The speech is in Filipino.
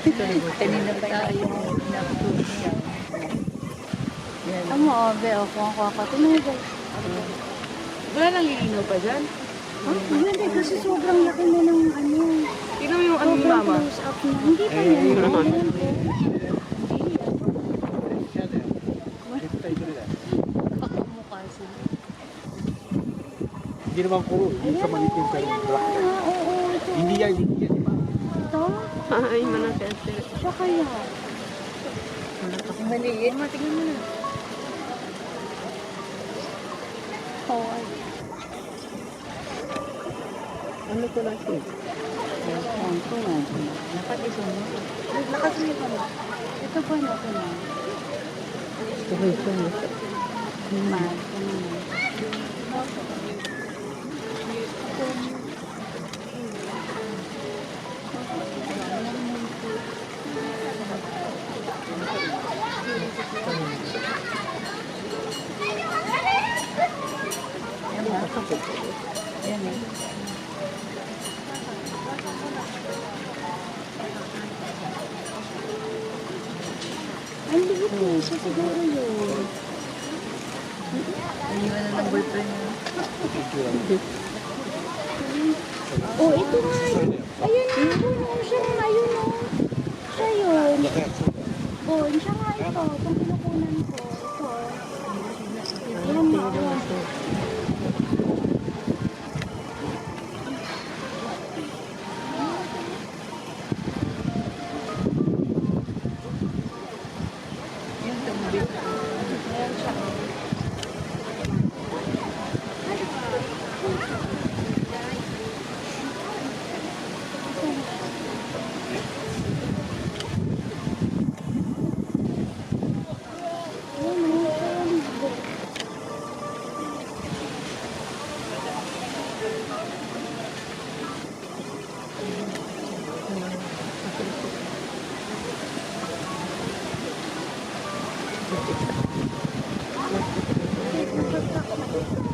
Kanina tayo naputulog niya. Yan. Amo, be, o, kuha ka. Tumingin ba? Wala nang lilinaw pa dyan? Hindi, kasi sobrang laki na ng ano. Tingnan mo yung ano ni mama. Close up na. Hindi pa yan. Ayan po. Mukha sila. Hindi naman puro, yung sa maliit yung pero black. Oo, ito. Hindi yan, di ba? Ito? Ay, malaki. Siya kaya. Maliit. Tingnan mo na. Oo. Ano ko lang siya? Ang ko nga. Nakatisunod. Nakasunod ka na. Ito po na ito na. Okay, sunod. Mad. Yan eh. Ang liit po. Siya siguro yun. Iniwan na ng boyfriend niya. Oh, ito nga. Ayun na. Siya nga. Ayun o. Siya yun. Oh, siya nga ito. Itong pinukunan ko. Ito. Ayan na. Yung tumbi. Ayan siya. Thank you.